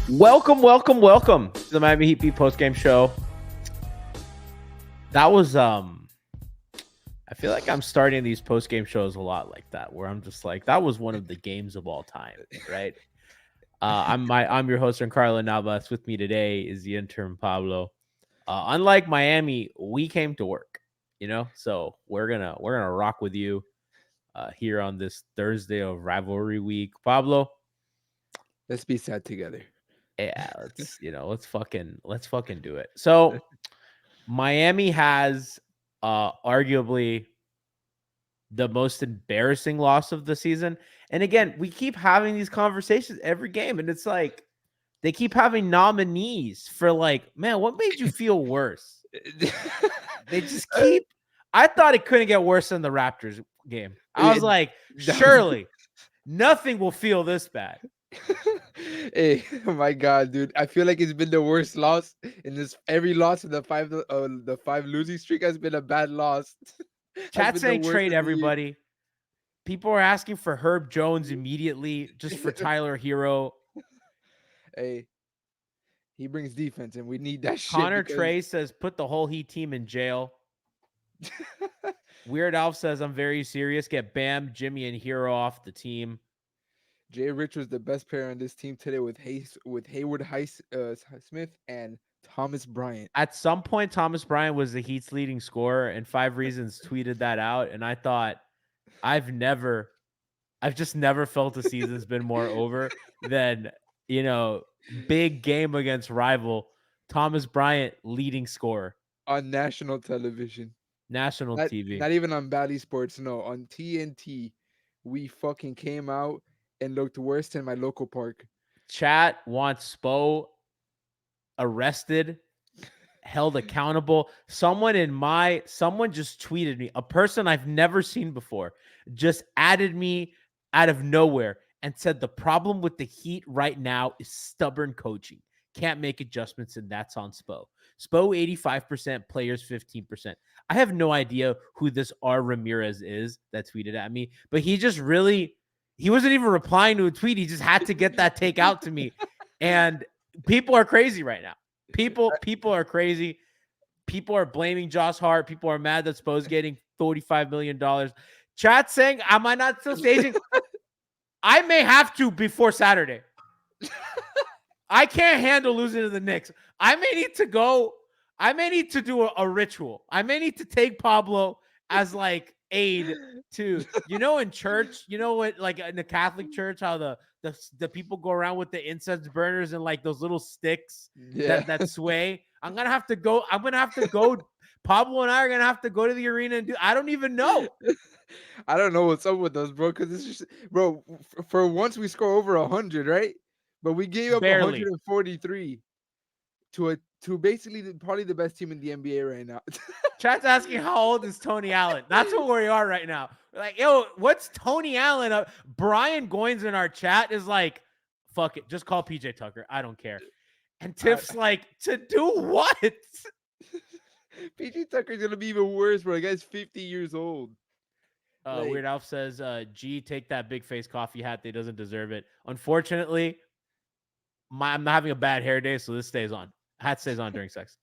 Welcome to the Miami Heat Beat Postgame show. That was I feel like I'm starting these postgame shows a lot like that, where I'm just like, that was one of the games of all time, right? I'm your host, Giancarlo Navas. With me today is the intern Pablo. Unlike Miami, we came to work, so we're gonna rock with you here on this Thursday of rivalry week. Pablo, Let's be sad together. yeah, let's fucking do it. So Miami has arguably the most embarrassing loss of the season. And again, we keep having these conversations every game, and it's like they keep having nominees for like, man, what made you feel worse? They just keep. I thought it couldn't get worse than the Raptors game. I was like, surely nothing will feel this bad. Hey, oh my God, dude! I feel like it's been the worst loss in this. Every loss in the five losing streak has been a bad loss. Has Chat been the saying worst trade of the year. everybody. People are asking for Herb Jones immediately, just for Tyler Herro. Hey, he brings defense, and we need that shit Connor because Trey says put the whole Heat team in jail. Weird Alf says I'm very serious. Get Bam, Jimmy, and Hero off the team. Jay Rich was the best player on this team today with Hayward Smith and Thomas Bryant. At some point, Thomas Bryant was the Heat's leading scorer, and 5 Reasons tweeted that out. And I thought, I've just never felt a season's been more over than, big game against rival Thomas Bryant leading scorer, On national television. national Not TV. not even on Bally Sports, no. On TNT, we fucking came out and looked worse than my local park. Chat wants Spo arrested, held accountable. Someone just tweeted me, a person I've never seen before, just added me out of nowhere and said the problem with the Heat right now is stubborn coaching. Can't make adjustments, and that's on Spo. Spo 85%, players 15%. I have no idea who this R. Ramirez is that tweeted at me, but he wasn't even replying to a tweet. He just had to get that take out to me. And people are crazy right now. People are crazy. People are blaming Josh Hart. People are mad that Spo's getting $45 million. Chat saying, am I not still staging? I may have to before Saturday. I can't handle losing to the Knicks. I may need to go. I may need to do a ritual. I may need to take Pablo as like aid to, in church, what, like in the Catholic church, how the people go around with the incense burners and like those little sticks Yeah. that sway. I'm gonna have to go. Pablo and I are gonna have to go to the arena and do. I don't even know. I don't know what's up with us, bro. Because it's just, bro. For once, we score over 100, right? But we gave up Barely. 143 to basically probably the best team in the NBA right now. Chat's asking how old is Tony Allen. That's what we are right now. We're like, yo, what's Tony Allen up? Brian Goins in our chat is like, fuck it, just call PJ Tucker. I don't care. And Tiff's like, to do what? PG Tucker's gonna be even worse, bro. The guy's 50 years old. Weird Alf says, G, take that big face coffee hat. They doesn't deserve it. Unfortunately, I'm having a bad hair day, so this stays on. Hat stays on during sex.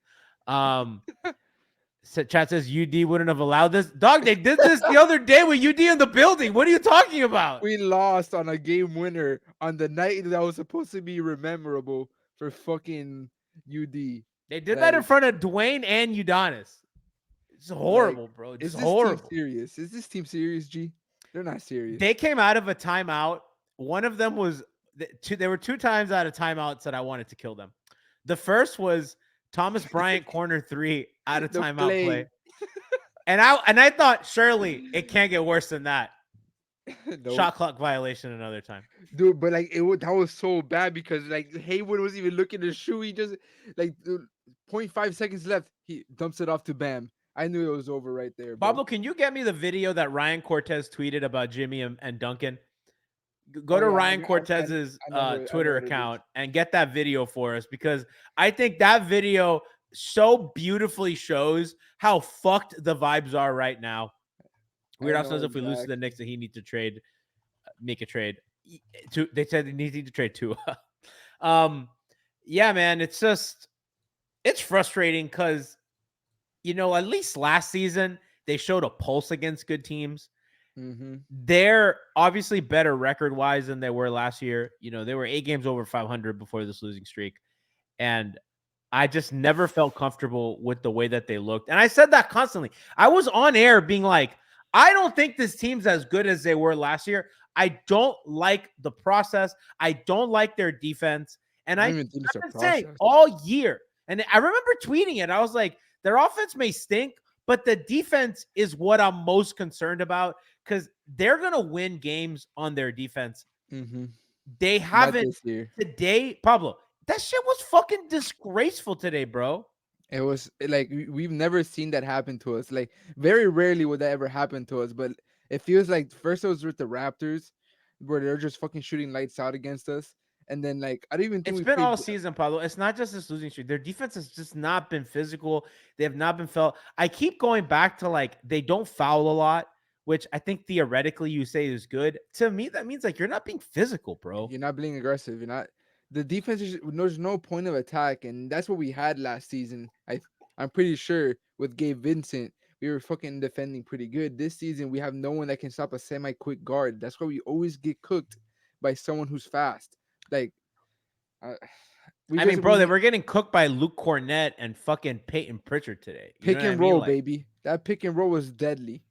Chat says UD wouldn't have allowed this. Dog, they did this the other day with UD in the building. What are you talking about? We lost on a game winner on the night that was supposed to be memorable for fucking UD. They did that in front of Dwayne and Udonis. It's horrible, bro. It's horrible. Is this team serious, G? They're not serious. They came out of a timeout. One of them was there were 2 times out of timeouts that I wanted to kill them. The first was Thomas Bryant corner 3 out of timeout play. And I thought surely it can't get worse than that. Nope. Shot clock violation another time. Dude, but like that was so bad because like Hayward was even looking to shoot. He just like 0.5 seconds left. He dumps it off to Bam. I knew it was over right there. Pablo, can you get me the video that Ryan Cortez tweeted about Jimmy and Duncan? Go to Ryan Cortez's Twitter account and get that video for us, because I think that video so beautifully shows how fucked the vibes are right now. Weird Al says if we lose to the Knicks, that he needs to make a trade. They said they need to trade Tua. Yeah, man, it's frustrating because at least last season they showed a pulse against good teams. Mm-hmm. They're obviously better record wise than they were last year. They were 8 games over 500 before this losing streak. And I just never felt comfortable with the way that they looked. And I said that constantly. I was on air being like, I don't think this team's as good as they were last year. I don't like the process. I don't like their defense. And I don't I've even think it's a been saying process. all year. And I remember tweeting it. I was like, their offense may stink, but the defense is what I'm most concerned about because they're going to win games on their defense. Mm-hmm. They Not haven't this year. today, Pablo. That shit was fucking disgraceful today, bro. It was like we've never seen that happen to us. Like very rarely would that ever happen to us. But it feels like first it was with the Raptors, where they're just fucking shooting lights out against us, and then like I don't even think It's we been played. all season, Pablo. It's not just this losing streak. Their defense has just not been physical. They have not been felt. I keep going back to like they don't foul a lot, which I think theoretically you say is good. To me, that means like you're not being physical, bro. You're not being aggressive. You're not. The defense is there's no point of attack, and that's what we had last season. I'm pretty sure with Gabe Vincent, we were fucking defending pretty good. This season, we have no one that can stop a semi-quick guard. That's why we always get cooked by someone who's fast. Like, uh, we I mean, just bro, we they need were getting cooked by Luke Cornett and fucking Peyton Pritchard today. You know pick what I and mean? roll, Like baby. That pick and roll was deadly.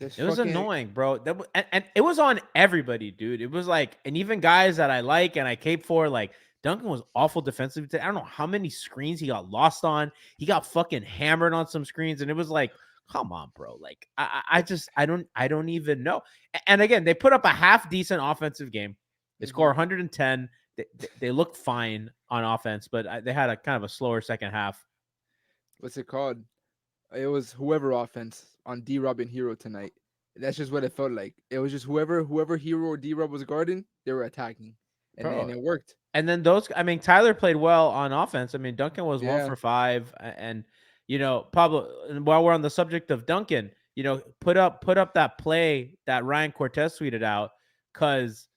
Just it was fucking annoying, bro. And it was on everybody, dude. It was like, and even guys that I like and I cape for, like Duncan was awful defensively today. I don't know how many screens he got lost on. He got fucking hammered on some screens, and it was like, come on, bro. Like I don't even know. And again, they put up a half decent offensive game. They score mhm. 110. They looked fine on offense, but they had a kind of a slower second half. What's it called? It was whoever offense on D Rob and Hero tonight. That's just what it felt like. It was just whoever Hero or D Rob was guarding, they were attacking, and Bro, it worked. and then I mean, Tyler played well on offense. I mean, Duncan was one Yeah, for five, and Pablo. And while we're on the subject of Duncan, put up that play that Ryan Cortez tweeted out, cause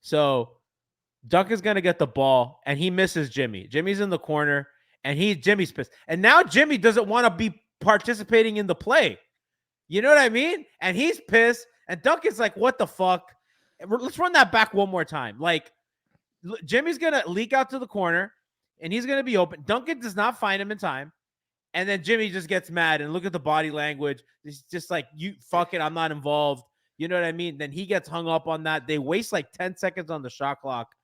so Duncan's gonna get the ball and he misses Jimmy. Jimmy's in the corner and Jimmy's pissed, and now Jimmy doesn't want to be participating in the play. You know what I mean? And he's pissed, and Duncan's like, "What the fuck?" Let's run that back one more time, like. Jimmy's going to leak out to the corner and he's going to be open. Duncan does not find him in time. And then Jimmy just gets mad and look at the body language. It's just like, you fuck it. I'm not involved. You know what I mean? Then he gets hung up on that. They waste like 10 seconds on the shot clock.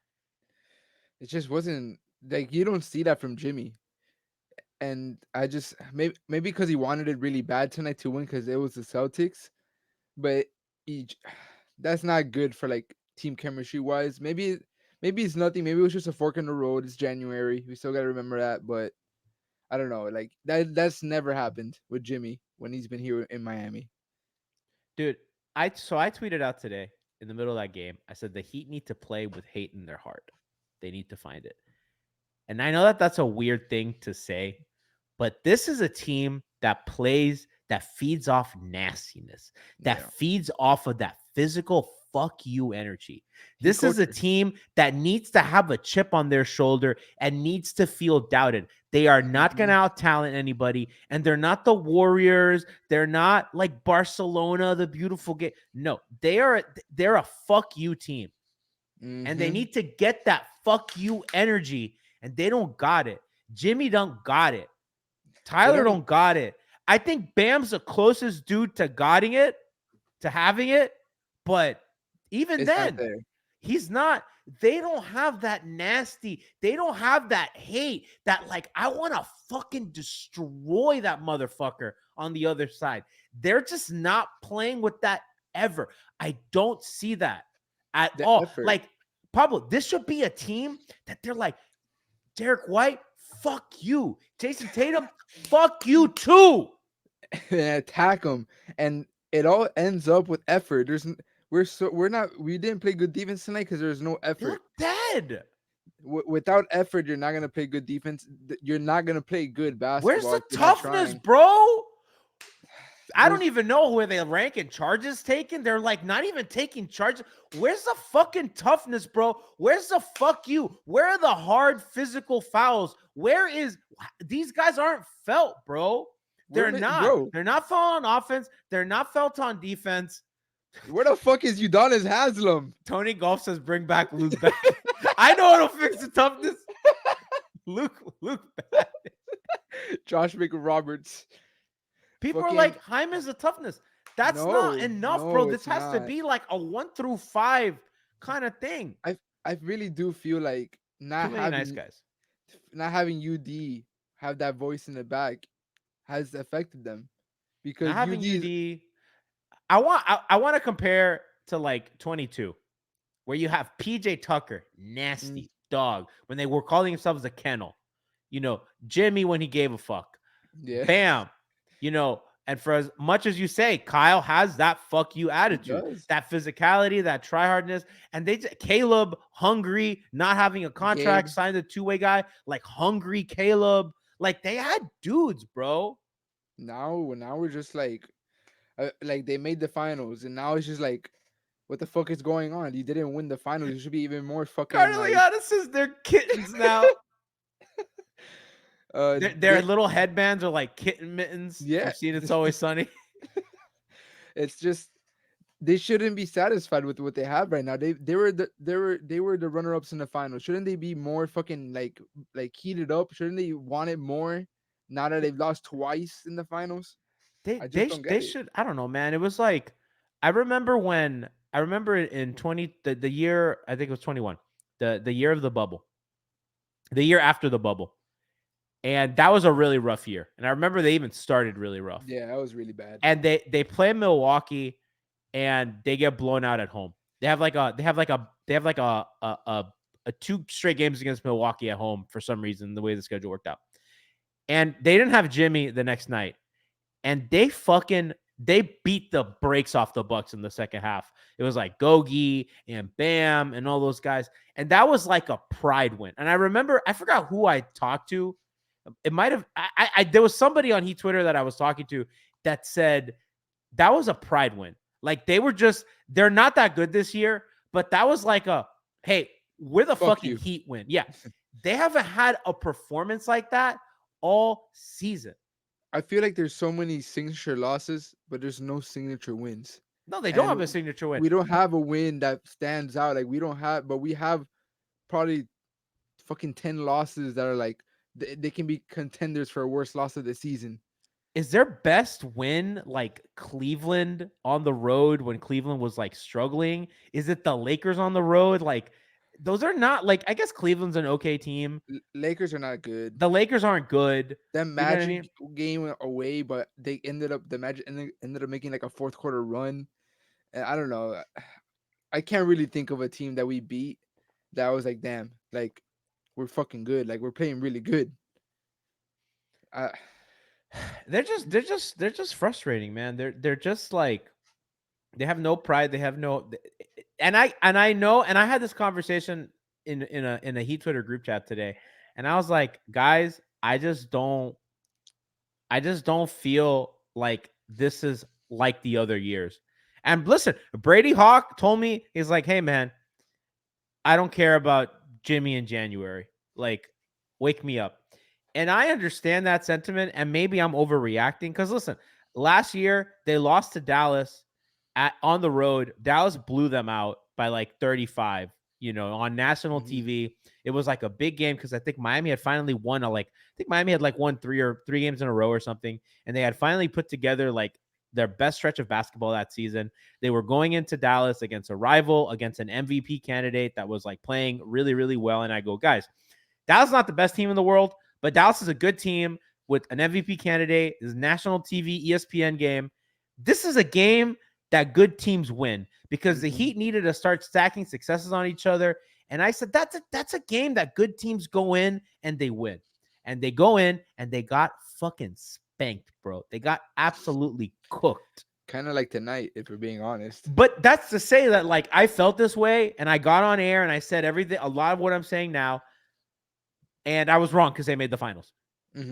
it just wasn't like you don't see that from Jimmy. And I just maybe because he wanted it really bad tonight to win because it was the Celtics, but that's not good for like team chemistry wise. Maybe it's nothing. Maybe it was just a fork in the road. It's January. We still gotta remember that, but I don't know. Like that's never happened with Jimmy when he's been here in Miami. Dude, I tweeted out today in the middle of that game. I said the Heat need to play with hate in their heart. They need to find it. And I know that that's a weird thing to say, but this is a team that feeds off nastiness, that Yeah, feeds off of that physical fuck you energy. he This is a culture. team that needs to have a chip on their shoulder and needs to feel doubted. They are not going Hmm. to out talent anybody, and they're not the Warriors. They're not like Barcelona, the beautiful game. No, they're a fuck you team, and they Hmm. need to get that fuck you energy, and they don't got it. Jimmy don't got it. They Tyler don't. don't got it. I think Bam's the closest dude to getting it, to having it, but even It's not then, there. he's not. They don't have that nasty. They don't have that hate. That like I want to fucking destroy that motherfucker on the other side. They're just not playing with that ever. I don't see that at The all. effort. Like Pablo, this should be a team that they're like Derek White. Fuck you, Jason Tatum. Fuck you too. And attack them, and it all ends up with effort. We didn't play good defense tonight because there's no They effort. look dead. Without effort, you're not gonna play good defense. You're not gonna play good Where's basketball the if you're not toughness, trying. bro? I don't even know where they rank in charges taken. They're like not even taking charges. Where's the fucking toughness, bro? Where's the fuck you? Where are the hard physical fouls? Where is these guys aren't felt, bro? They're not. bro. They're not felt on offense. They're not felt on defense. Where the fuck is Udonis Haslam? Tony Golf says bring back Luke back. I know it'll fix the toughness. Luke back. Josh McRoberts. People are like, Hyman's the toughness. That's not enough, bro. This has to be like a 1 through 5 kind of thing. I really do feel like not having nice guys. Not having UD have that voice in the back has affected them. Because not having UD, I want to compare to like 22, where you have PJ Tucker, nasty dog, when they were calling themselves a kennel. You know, Jimmy when he gave a fuck. Yeah. Bam. You know, and for as much as you say, Kyle has that fuck you attitude, that physicality, that tryhardness. And Caleb, hungry, not having a contract, signed a 2-way guy, like hungry Caleb. Like they had dudes, bro. Now we're just like they made the finals, and now it's just like, what the fuck is going on? You didn't win the finals. You should be even more fucking. Carliana says they're kittens now. Their little headbands are like kitten mittens. Yeah, I've seen It's Always Sunny. It's just they shouldn't be satisfied with what they have right now. They were the runner-ups in the finals. Shouldn't they be more fucking like heated up? Shouldn't they want it more now that they've lost twice in the finals? They should. I don't know, man. It was like I remember in 20 the year, I think it was 21, the year of the bubble, the year after the bubble. And that was a really rough year. And I remember they even started really rough. Yeah, that was really bad. And they play Milwaukee and they get blown out at home. They have like a 2 straight games against Milwaukee at home for some reason, the way the schedule worked out. And they didn't have Jimmy the next night. And they beat the brakes off the Bucks in the second half. It was like Gogi and Bam and all those guys. And that was like a pride win. And I remember, I forgot who I talked to. It might have, there was somebody on Twitter that I was talking to that said that was a pride win. Like they're not that good this year, but that was like hey, we're the fucking Heat win. Yeah. They haven't had a performance like that all season. I feel like there's so many signature losses, but there's no signature wins. No, they don't have a signature win. We don't have a win that stands out. Like we have probably fucking 10 losses that are like, they can be contenders for a worst loss of the season. Is their best win like Cleveland on the road when Cleveland was like struggling? Is it the Lakers on the road? Like those are not like, I guess Cleveland's an okay team. Lakers are not good. The Lakers aren't good. That Magic game went away, but the Magic ended up making like a fourth quarter run. And I don't know. I can't really think of a team that we beat that was like, damn, like we're fucking good. Like we're playing really good. They're just frustrating, man. They're just like, they have no pride. They have no, and I know, and I had this conversation in a Heat Twitter group chat today, and I was like, guys, I just don't feel like this is like the other years. And listen, Brady Hawk told me, he's like, hey man, I don't care about Jimmy in January. Like, wake me up. And I understand that sentiment, and maybe I'm overreacting because listen, last year they lost to Dallas on the road. Dallas blew them out by like 35, on national TV. It was like a big game because I think Miami had finally won Miami had like won three games in a row or something. And they had finally put together like their best stretch of basketball that season. They were going into Dallas against a rival, against an MVP candidate that was like playing really, really well. And I go, guys, Dallas is not the best team in the world, but Dallas is a good team with an MVP candidate. This is national TV, ESPN game. This is a game that good teams win because the Heat needed to start stacking successes on each other. And I said, that's a game that good teams go in and they win. And they go in and they got fucking spanked, bro. They got absolutely cooked. Kind of like tonight, if we're being honest. But that's to say that like I felt this way and I got on air and I said everything, a lot of what I'm saying now. And I was wrong because they made the finals.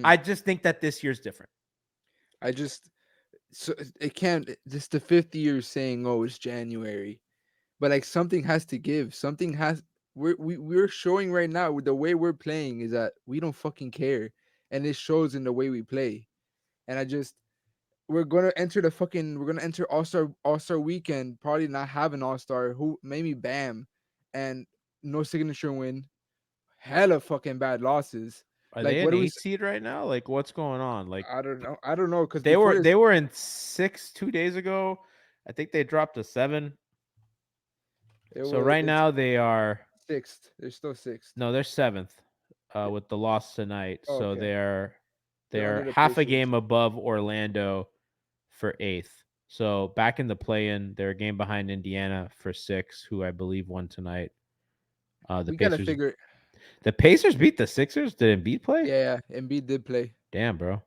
I just think that this year's different. So it can't. This the fifth year saying, "Oh, it's January," but like something has to give. Something has. We're showing right now with the way we're playing is that we don't fucking care, and it shows in the way we play. And I just we're gonna enter All Star weekend, probably not have an All-Star, who maybe Bam, and no signature win, hella fucking bad losses. Are Like they what an do we 8 seed right now? Like, what's going on? Like, I don't know because they before were this they were in 6 2 days ago. I think they dropped to 7. So right it's now they are sixth. They're still sixth. no, they're 7th with the loss tonight. Oh, So okay. They're they're under the half a Pacers. game above Orlando for 8th. So back in the play-in, they're a game behind Indiana for 6, who I believe won tonight. The We gotta Pacers figure. the Pacers beat the Sixers. Did Embiid play? Yeah, Embiid did play. Damn, bro.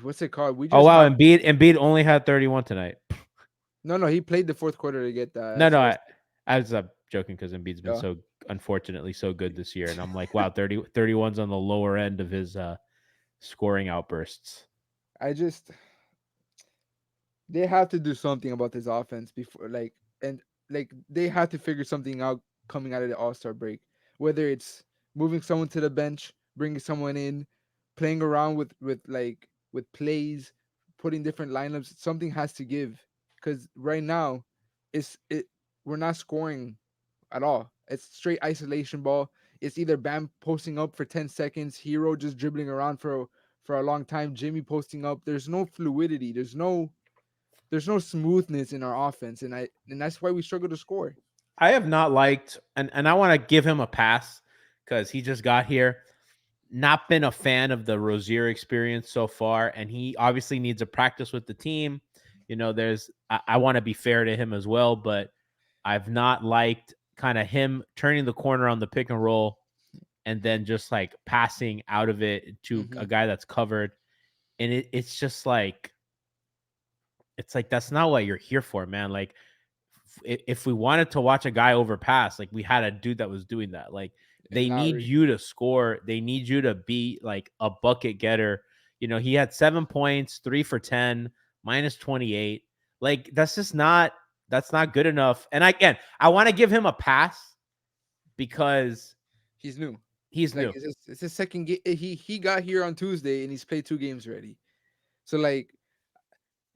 What's it called? We Oh just wow, have Embiid only had 31 tonight. no. He played the fourth quarter to get that. No, That's no, what I said. I was joking because Embiid's been Yeah. so unfortunately so good this year, and I'm like, wow, 31's on the lower end of his scoring outbursts. I just they have to do something about this offense before and they have to figure something out coming out of the All-Star break. Whether it's moving someone to the bench, bringing someone in, playing around with plays, putting different lineups, something has to give. Cuz right now it's it we're not scoring at all. It's straight isolation ball. It's either Bam posting up for 10 seconds, Hero just dribbling around for a long time, Jimmy posting up. There's no fluidity. There's no smoothness in our offense, and that's why we struggle to score. I have not liked, and I want to give him a pass because he just got here. Not been a fan of the Rozier experience so far, and he obviously needs a practice with the team. You know, I want to be fair to him as well, but I've not liked kind of him turning the corner on the pick and roll and then just like passing out of it to a Hmm. guy that's covered. And it's just like, it's like, that's not what you're here for, man. Like, if we wanted to watch a guy overpass, like we had a dude that was doing that. Like they need Lowry. you to score. They need you to be like a bucket getter. You know, he had 7 points, 3 for 10, minus 28. Like that's not good enough. And I want to give him a pass because He's new. he's Like new. it's his second game. He got here on Tuesday and he's played 2 games already. So like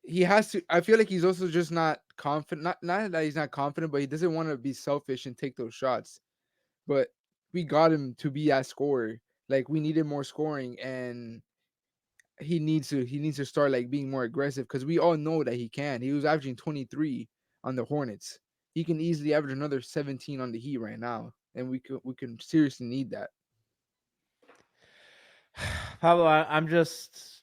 he has to. I feel like he's also just not confident. Not that he's not confident, but he doesn't want to be selfish and take those shots. But we got him to be that scorer. Like we needed more scoring, and he needs to start like being more aggressive because we all know that he can. He was averaging 23 on the Hornets. He can easily average another 17 on the Heat right now, and we can seriously need that. Pablo, I'm just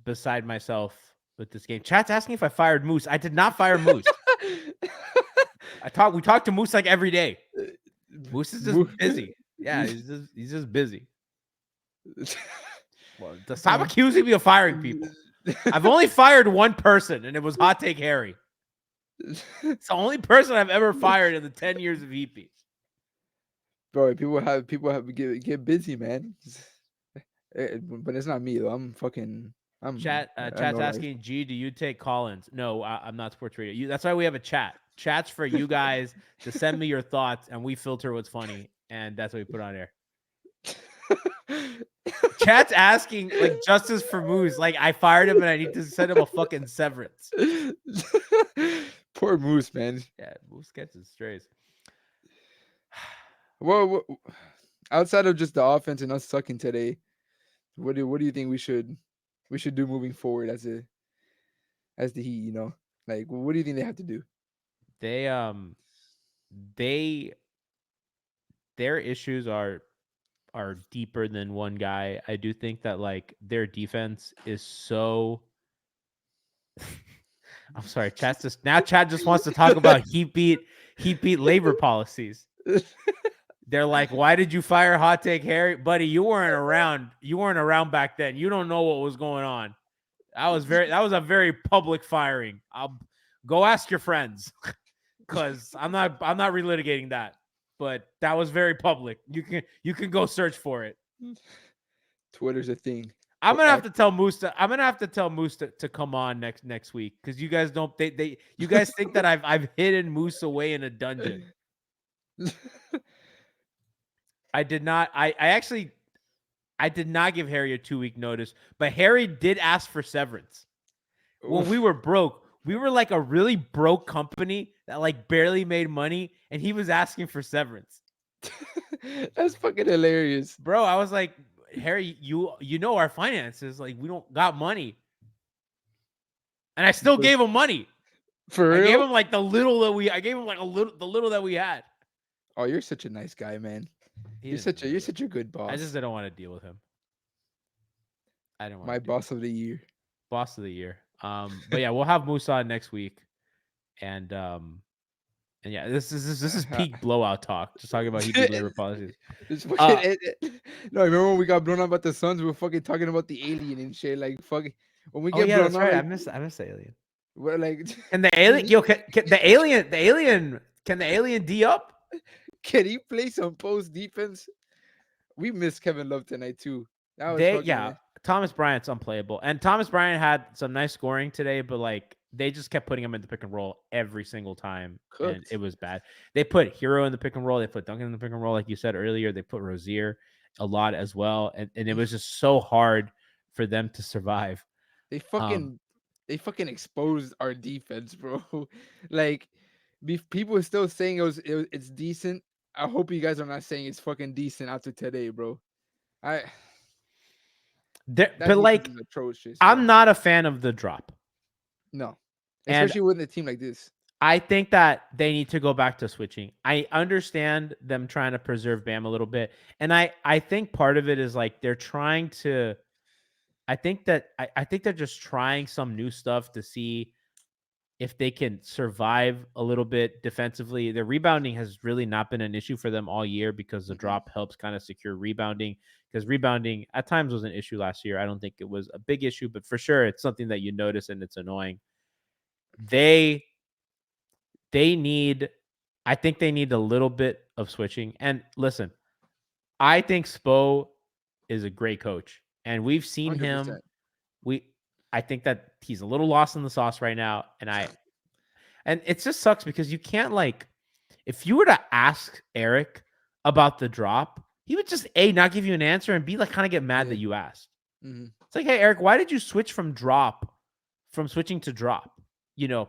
beside myself with this game. Chat's asking if I fired Moose. I did not fire Moose. We talk to Moose like every day. Moose is just busy. Yeah, he's just busy. Well, stop accusing me of firing people. I've only fired one person, and it was Hot Take Harry. It's the only person I've ever fired in the 10 years of Heat Beats. Bro, people have get busy, man. But it's not me though. I Chat's know life. asking, G, do you take Collins? No, I'm not sports radio. That's why we have a chat. Chat's for you guys to send me your thoughts, and we filter what's funny, and that's what we put on air. Chat's asking like justice for Moose. Like I fired him, and I need to send him a fucking severance. Poor Moose, man. Yeah, Moose catches strays. Well, outside of just the offense and us sucking today, what do you think we should do moving forward as the Heat? Like what do you think they have to do? They they their issues are deeper than one guy. I do think that like their defense is so. I'm sorry, Chad just wants to talk about heat beat labor policies. They're like, why did you fire Hot Take Harry, buddy? You weren't around. You weren't around back then. You don't know what was going on. That was a very public firing. I'll go ask your friends because I'm not relitigating that. But that was very public. You can go search for it. Twitter's a thing. I'm for gonna have X. to tell Moose to, I'm gonna have to tell Moose to come on next week because you guys don't they you guys think that I've hidden Moose away in a dungeon. I did not. I actually I did not give Harry a 2-week notice, but Harry did ask for severance. When we Oof. were broke, we were like a really broke company that like barely made money, and he was asking for severance. That's fucking hilarious. Bro, I was like, Harry, you know our finances, like we don't got money. And I still But gave him money. for I gave real? him like the little that we I gave him like the little that we had. Oh, you're such a nice guy, man. He You're didn't such a you're deserve it. such a good I just boss. didn't want to deal with him. I didn't want My to deal with boss of the year. boss of the year. But yeah, we'll have Musa on next week. And yeah, this is peak blowout talk. Just talking about he beat labor policies. It's fucking Uh no, I remember when we got blown up about the Suns, we were fucking talking about the alien and shit. Like fucking when we oh get yeah, blown that's out, right. like I miss Alien. we're like Can the can alien he, yo can can the alien D up? can he play some post defense? We missed Kevin Love tonight too. That was Yeah, fucking Thomas Bryant's unplayable. And Thomas Bryant had some nice scoring today, but like they just kept putting him in the pick and roll every single time, and it cooked. was bad. They put Hero in the pick and roll, they put Duncan in the pick and roll, like you said earlier. They put Rozier a lot as well, and it was just so hard for them to survive. They Um, fucking they fucking exposed our defense, bro. Like people are still saying it's decent. I hope you guys are not saying it's fucking decent after today, bro. I that but defense like is atrocious, I'm bro. not a fan of the drop, No. and Especially with a team like this. I think that they need to go back to switching. I understand them trying to preserve Bam a little bit. And I think part of it is like they're trying to I think they're just trying some new stuff to see if they can survive a little bit defensively. The rebounding has really not been an issue for them all year because the Mhm. drop helps kind of secure rebounding. Because rebounding at times was an issue last year. I don't think it was a big issue, but for sure it's something that you notice and it's annoying. They they need I think they need a little bit of switching. And listen, I think Spo is a great coach. And we've seen him 100%. we I think that he's a little lost in the sauce right now. And it just sucks because you can't like if you were to ask Eric about the drop, he would just A not give you an answer and B like kind of get mad Yeah. that you asked. Mhm. It's like, hey, Eric, why did you switch from switching to drop,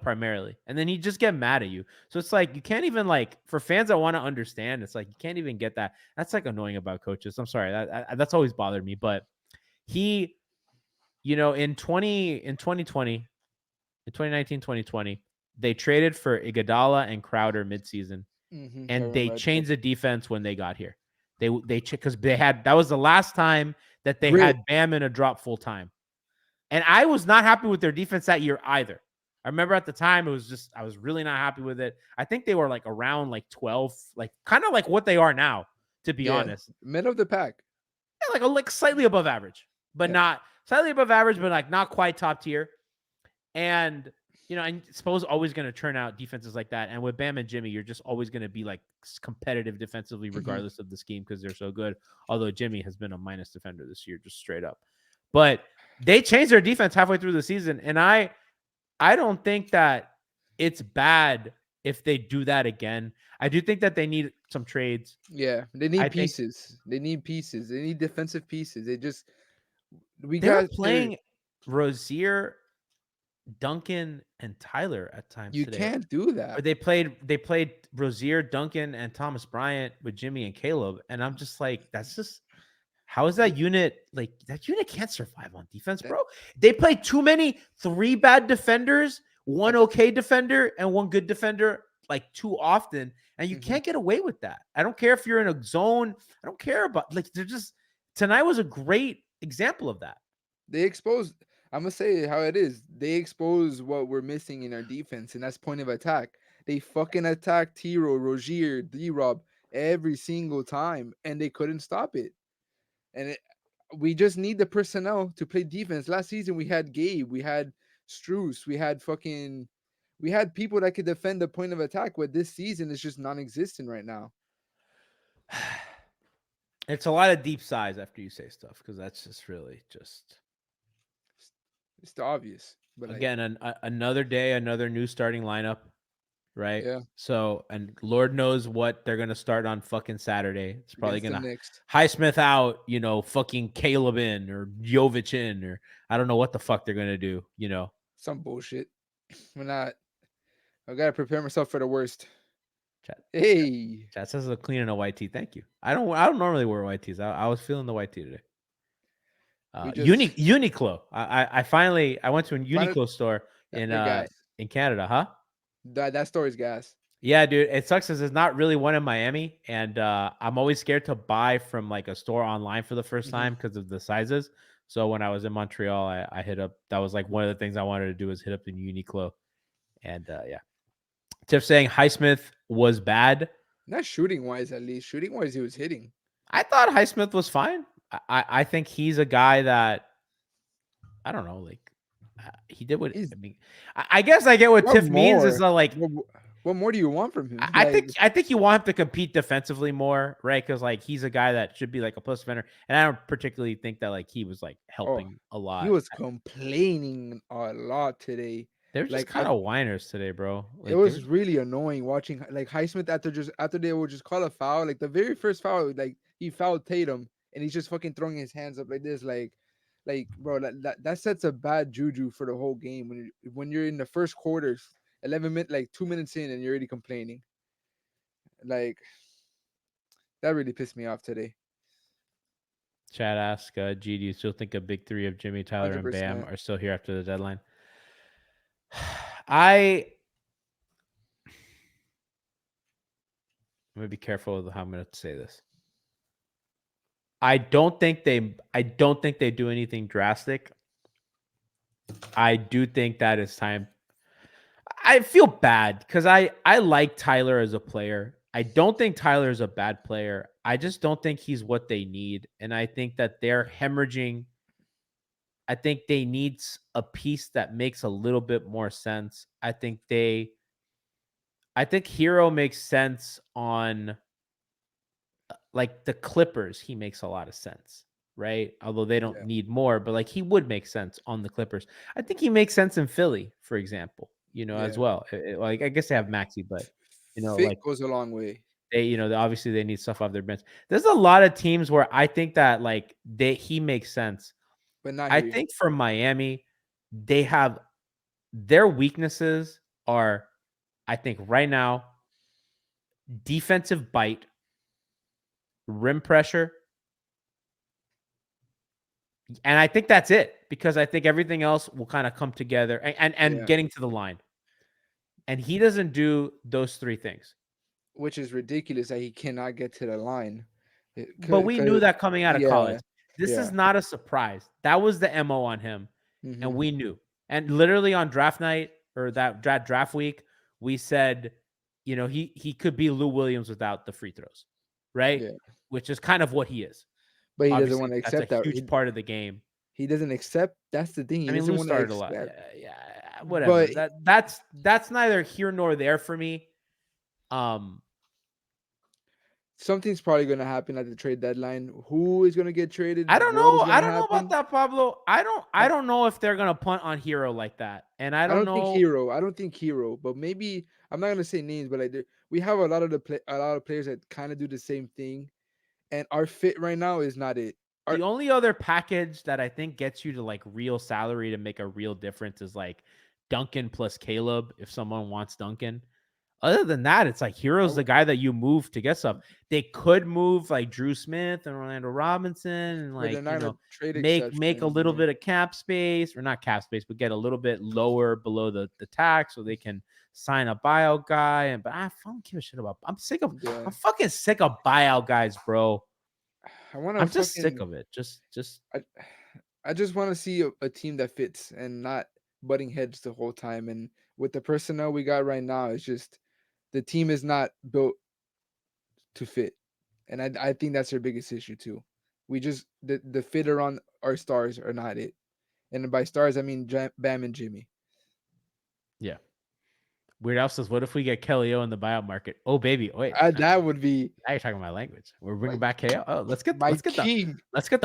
primarily? And then he just get mad at you. So it's like, you can't even like, for fans that want to understand, it's like, you can't even get that. That's like annoying about coaches. I'm sorry. That's always bothered me. But he, in 2020, in 2019, 2020, they traded for Iguodala and Crowder midseason, Mhm. I and they remember that. changed the defense when they got here. Because that was the last time that they Grit. had Bam in a drop full time. And I was not happy with their defense that year either. I remember at the time I was really not happy with it. I think they were like around like 12, like kind of like what they are now, to be Yeah. honest. Men of the pack. Yeah, like slightly above average, but Yeah. not slightly above average, but like not quite top tier. And and suppose always going to turn out defenses like that. And with Bam and Jimmy, you're just always going to be like competitive defensively, Mhm. regardless of the scheme, because they're so good. Although Jimmy has been a minus defender this year, just straight up. But they changed their defense halfway through the season, and I don't think that it's bad if they do that again. I do think that they need some trades. Yeah. They I need think pieces. They need pieces. They need defensive pieces. They just we they were got there. playing Rozier, Duncan, and Tyler at times You today. can't do Or that. they played Rozier, Duncan, and Thomas Bryant with Jimmy and Caleb. And I'm just like, that's just how is that unit like that unit can't survive on defense, That bro? They play too many 3 bad defenders, one at the okay defender, and one good defender like too often. And you mhm. can't get away with that. I don't care if you're in a zone. I don't care about like they're just tonight was a great example of that. They exposed. I'm gonna say how it is. They expose what we're missing in our defense, and that's point of attack. They fucking attacked Tiro, Rozier, D Rob every single time, and they couldn't stop it. And we just need the personnel to play defense. Last season we had Gabe, we had Struce, we had people that could defend the point of attack. But this season is just non-existent right now. It's a lot of deep sighs after you say stuff because that's just really just It's the obvious, but like, again another day, another new starting lineup, right? yeah, So and Lord knows what they're gonna start on fucking Saturday. It's probably against the gonna Knicks, Highsmith out, fucking Caleb in or Jovic in or I don't know what the fuck they're gonna do. some bullshit. We're not. I gotta prepare myself for the worst. Chat, chat, Hey, chat says a clean and a white tee. Thank you. I don't normally wear white tees. I was feeling the white tee today. we just Uniqlo. I finally I went to a find it. Uniqlo store in They're gas. Canada, huh? That story's gas. Yeah, dude. It sucks because there's not really one in Miami, and I'm always scared to buy from like a store online for the first Hmm. time because of the sizes. So when I was in Montreal, I hit up. That was like one of the things I wanted to do was hit up the Uniqlo, and yeah. Tiff saying Highsmith was bad. Not shooting wise, at least. Shooting wise, he was hitting. I thought Highsmith was fine. I think he's a guy that I don't know, like he did what He's I mean. I guess I get what what Tiff means is more? like What, what more do you want from him? I think I think you want him to compete defensively more, right? Because like he's a guy that should be like a plus defender, and I don't particularly think that like he was like oh, helping a he lot. was complaining a lot today. They're just Like kind of whiners today, bro. it Like they're was really annoying watching like Highsmith after they would just call a foul. Like the very first foul, like he fouled Tatum and he's just fucking throwing his hands up like this, like bro, that sets a bad juju for the whole game when you're in the first quarters, 11 minutes, like 2 minutes in, and you're already complaining. Like that really pissed me off today. Chad asks, "G, do you still think a big three of Jimmy, Tyler, Hundred and Bam percent. are still here after the deadline?" I I'm gonna be careful with how I'm gonna say this. I don't think they do anything drastic. I do think that it's time. I feel bad because I like Tyler as a player. I don't think Tyler is a bad player. I just don't think he's what they need, and I think that they're hemorrhaging. I think they need a piece that makes a little bit more sense. I think Hero makes sense on like the Clippers. He makes a lot of sense, right? Although they don't Yeah, need more, but like he would make sense on the Clippers. I think he makes sense in Philly, for example, as yeah. well. Like I guess they have Maxi, but Fit like goes a long way, obviously they need stuff off their bench. There's a lot of teams where I think that like he makes sense. but not I here. think for Miami, they have their weaknesses are, I think right now, defensive bite, rim pressure, and I think that's it because I think everything else will kind of come together and Yeah, getting to the line. And he doesn't do those three things. which is ridiculous that he cannot get to the line. But we knew Cause that coming out of yeah, college. This is yeah. not a surprise. That was the MO on him. And Hmm. we knew. And literally on draft night or that draft week, we said, he could be Lou Williams without the free throws, right? Yeah, Which is kind of what he is. but he doesn't Obviously, want to that's a accept that. huge part of the game. He doesn't accept. That's the thing. I He mean, doesn't Lou want to started a lot. accept. Yeah, yeah, But whatever. That's neither here nor there for me. Um, something's probably gonna happen at the trade deadline. Who is gonna get traded? I don't What is know. I gonna don't know about happen? that, Pablo. I I, don't know if they're gonna punt on Hero like that. And I I don't don't think know. Hero. I don't think Hero. But maybe I'm not gonna say names. But like we have a lot of players that kind of do the same thing, and our fit right now is not it. Our The only other package that I think gets you to like real salary to make a real difference is like Duncan plus Caleb if someone wants Duncan. Other than that, it's like Hero's our the guy that you move to get stuff. They could move like Drew Smith and Orlando Robinson and but they're like, not gonna trade make a exception. little Yeah. bit of cap space or not cap space, but get a little bit lower below the tax so they can sign a buyout guy. And but I don't give a shit about Yeah. I'm fucking sick of buyout guys, bro. I want to I'm just sick fucking. of it. Just I, I just want to see a team that fits and not butting heads the whole time. And with the personnel we got right now, it's just the team is not built to fit, and I think that's their biggest issue too. We just the fit around our stars are not it, and by stars I mean Bam and Jimmy. yeah. Weird Al says, "What if we get Kelly O in the buyout market?" Oh baby, wait, That would be now you're talking my language. We're bringing my back KO. Oh, my king, my let's king.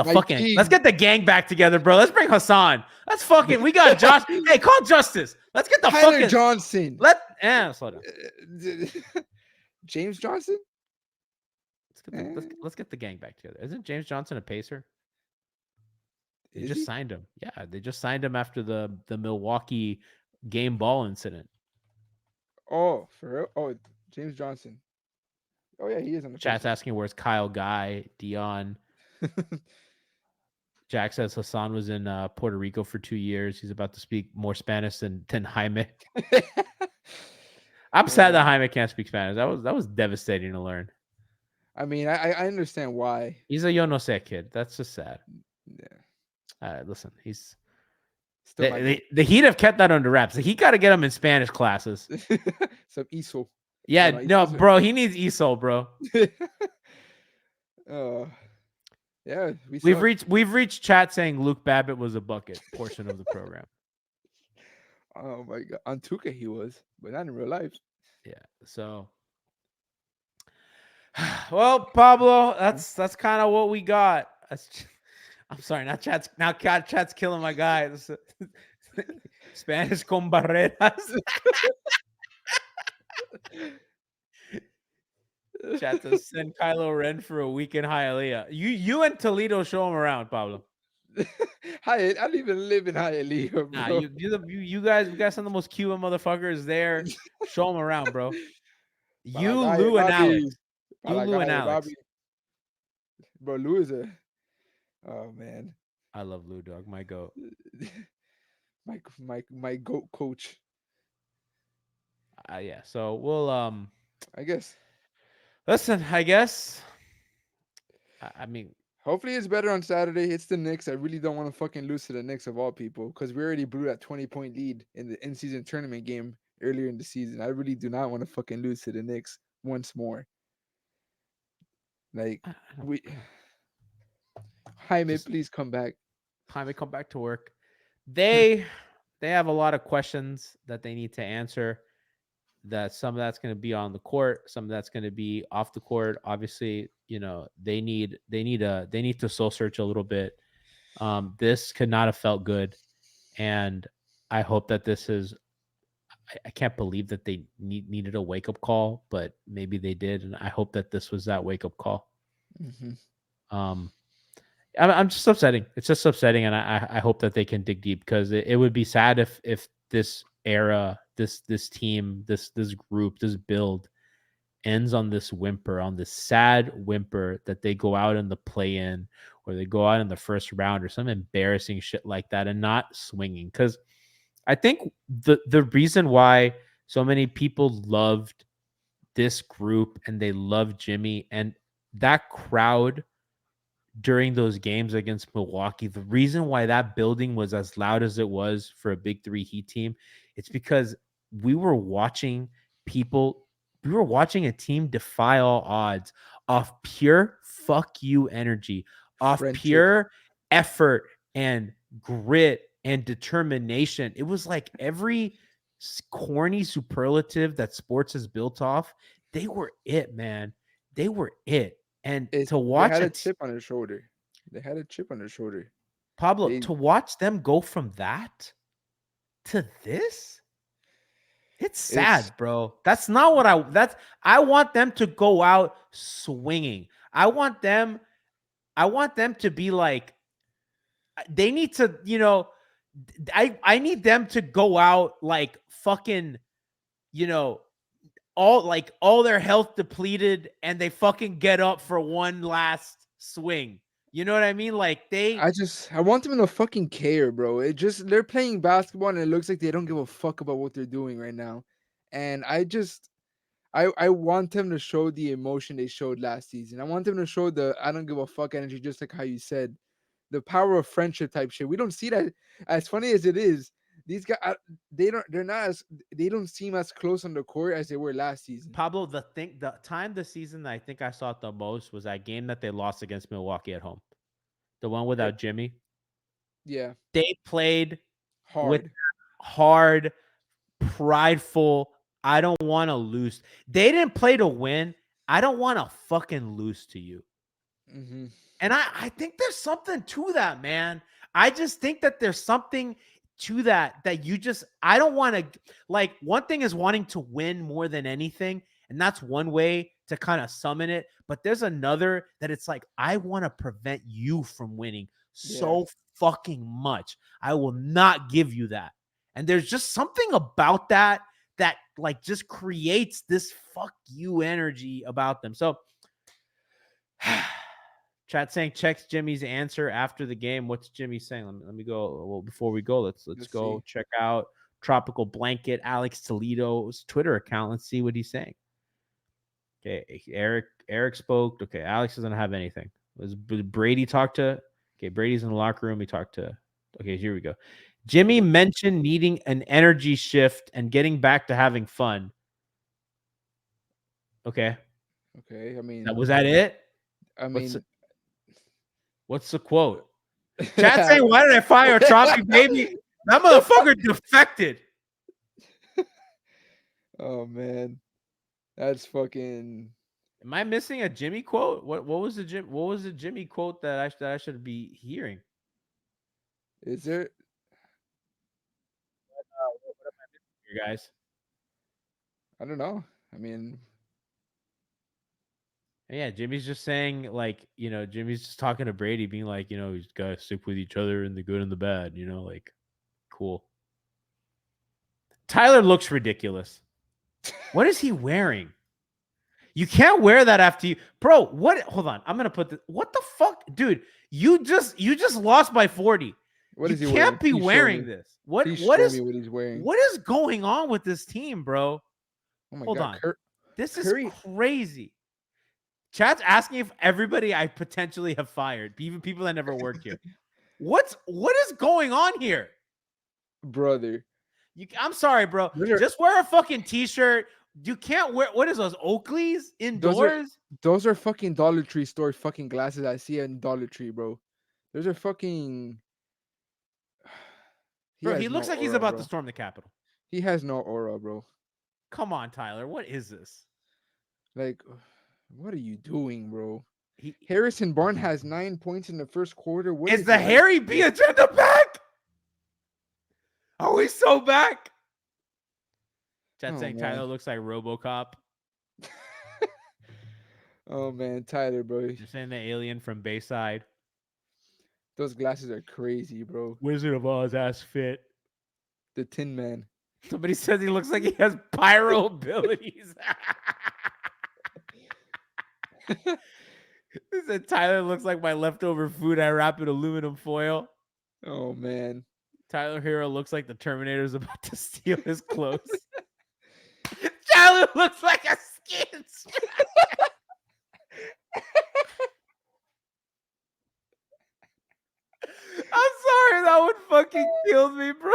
get the gang back together, bro. Let's bring Hassan. Let's fucking we got Josh. Hey, call Justice. Let's get the Tyler fucking Johnson. slow down. James Johnson. Let's get the gang back together. Isn't James Johnson a pacer? They Is just he? signed him. Yeah, they just signed him after the Milwaukee game ball incident. Oh, for real? Oh, James Johnson. Oh yeah, he is on the Chat's Pacers. asking where's Kyle Guy, Dion. Jack says Hassan was in Puerto Rico for 2 years. He's about to speak more Spanish than Jaime. I'm sad that Jaime can't speak Spanish. That was devastating to learn. I mean, I understand why. He's a yo no sé kid. That's just sad. Yeah, Listen, he's still my goat. the Heat have kept that under wraps. He got to get him in Spanish classes. Some ESOL. Yeah, no, bro, he needs ESOL, bro. Yeah, we've reached chat saying Luke Babbitt was a bucket portion of the program. Oh my god, on 2K he was, but not in real life. Yeah, so well, Pablo, that's kind of what we got. I'm sorry, chat's killing my guy. Spanish con barreras. Chat says send Kylo Ren for a week in Hialeah. You and Toledo show him around, Pablo. I don't even live in Hialeah, bro. Nah, you guys, we got some of the most Cuban motherfuckers there. Show them around, bro. You, Lou, and Alex. You, Lou, and Alex. Bro, Lou is oh man. I love Lou, dog. My goat. my goat coach. Yeah. So we'll I guess. Listen, I guess. I mean, hopefully it's better on Saturday. It's the Knicks. I really don't want to fucking lose to the Knicks of all people because we already blew that 20-point lead in the in-season tournament game earlier in the season. I really do not want to fucking lose to the Knicks once more. Like Jaime, please come back. Jaime, come back to work. They have a lot of questions that they need to answer. That some of that's going to be on the court, some of that's going to be off the court. Obviously, you know, they need to soul search a little bit. This could not have felt good, and I hope that this is. I can't believe that they needed a wake up call, but maybe they did, and I hope that this was that wake up call. Mm-hmm. I'm just upsetting. It's just upsetting, and I hope that they can dig deep because it would be sad if this era, this team, this group, this build ends on this whimper, on this sad whimper that they go out in the play-in or they go out in the first round or some embarrassing shit like that and not swinging. Because I think the reason why so many people loved this group and they loved Jimmy and that crowd during those games against Milwaukee, the reason why that building was as loud as it was for a Big Three Heat team, it's because we were watching a team defy all odds off pure fuck you energy, off pure effort and grit and determination. It was like every corny superlative that sports is built off, they were it, man. They were it. And to watch they had a chip on their shoulder. Pablo, to watch them go from that to this, it's sad, bro. That's not what I want them to go out swinging. I want them to be like, they need to, you know, I need them to go out like fucking, you know, all their health depleted and they fucking get up for one last swing. You know what I mean? Like I want them to fucking care, bro. They're playing basketball and it looks like they don't give a fuck about what they're doing right now. And I want them to show the emotion they showed last season. I want them to show the I don't give a fuck energy, just like how you said, the power of friendship type shit. We don't see that. As funny as it is, these guys they don't seem as close on the court as they were last season. Pablo, the time this season that I think I saw it the most was that game that they lost against Milwaukee at home. The one without Jimmy. Yeah. They played hard. with hard, prideful I don't want to lose. They didn't play to win. I don't want to fucking lose to you. Mm-hmm. And I think there's something to that, man. I just think that there's something to that you just, I don't want to, like, one thing is wanting to win more than anything. And that's one way to kind of summon it. But there's another that it's like, I want to prevent you from winning Yeah. so fucking much. I will not give you that. And there's just something about that like just creates this fuck you energy about them. So chat saying checks Jimmy's answer after the game. What's Jimmy saying? Let me go. Well, before we go, let's go See. check out Tropical Blanket, Alex Toledo's Twitter account. Let's see what he's saying. Okay, Eric spoke. Okay, Alex doesn't have anything. Was Brady talked to? Okay, Brady's in the locker room. He talked to. Okay, here we go. Jimmy mentioned needing an energy shift and getting back to having fun. Okay. Okay. I mean, Was that it? I mean, What's the quote? Chat saying, why did I fire Tropic Baby? That motherfucker defected. Oh man, that's fucking. Am I missing a Jimmy quote? What was the Jimmy quote that I should be hearing? Is there? What am I missing here, guys? I don't know. I mean, yeah, Jimmy's just saying, like, Jimmy's just talking to Brady, being like, he's got to stick with each other in the good and the bad, like, cool. Tyler looks ridiculous. What is he wearing? You can't wear that after you, bro. What? Hold on, I'm gonna put this. What the fuck, dude? You just lost by 40. What is he wearing? wearing? You can't be wearing this. What is what he's wearing? What is going on with this team, bro? Oh my Hold God, on. This is crazy. Chat's asking if everybody I potentially have fired, even people that never worked here. What is going on here, brother? I'm sorry, bro. Just wear a fucking t-shirt. You can't wear, what is those, Oakleys indoors? Those are fucking Dollar Tree store fucking glasses I see in Dollar Tree, bro. Those are fucking. Bro, he looks like he's about to storm the Capitol. He has no aura, bro. Come on, Tyler. What is this? Like, what are you doing, bro? Harrison Barnes has 9 points in the first quarter. What is the Harry B agenda back? Are we so back? Chat saying Tyler looks like RoboCop. Oh man, Tyler, bro. You're saying the alien from Bayside. Those glasses are crazy, bro. Wizard of Oz ass fit. The Tin Man. Somebody says he looks like he has pyro abilities. He said Tyler looks like my leftover food I wrap in aluminum foil. Oh man. Tyler Herro looks like the Terminator's about to steal his clothes. Tyler looks like a skin stretcher. I'm sorry, that would fucking kill me, bro.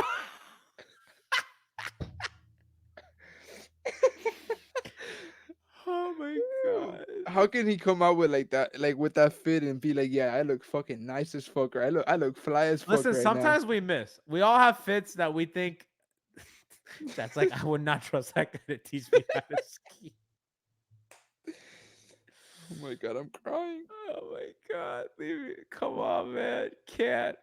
Oh my God. How can he come out with like that, like with that fit and be like, yeah, I look fucking nice as fuck, or I look fly as fuck. Listen, right sometimes now. we miss. We all have fits that we think that's like, I would not trust that guy to teach me how to ski. Oh my God, I'm crying. Oh my God. Leave me. Come on, man. Can't.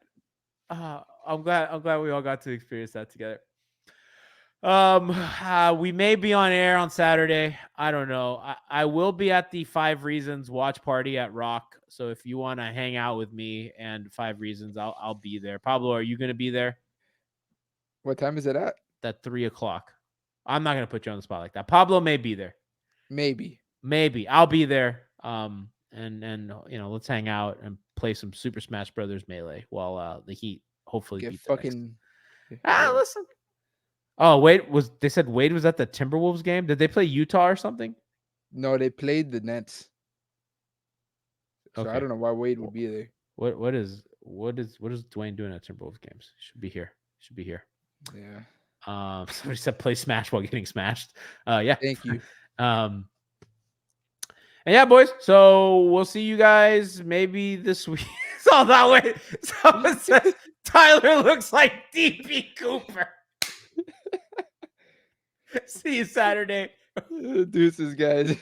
I'm glad we all got to experience that together. We may be on air on Saturday. I don't know. I will be at the 5 Reasons watch party at Rock. So if you want to hang out with me and 5 Reasons, I'll be there. Pablo, are you going to be there? What time is it at? At 3:00. I'm not going to put you on the spot like that. Pablo may be there. Maybe. I'll be there. And let's hang out and play some Super Smash Brothers Melee while the Heat hopefully get beat fucking. Listen. Oh, they said Wade was at the Timberwolves game? Did they play Utah or something? No, they played the Nets. So okay. I don't know why Wade would be there. What is Dwayne doing at Timberwolves games? Should be here. Yeah. Somebody said play Smash while getting smashed. Yeah. Thank you. And yeah, boys. So we'll see you guys maybe this week. So that way, someone says Tyler looks like DP Cooper. See you Saturday. Deuces, guys.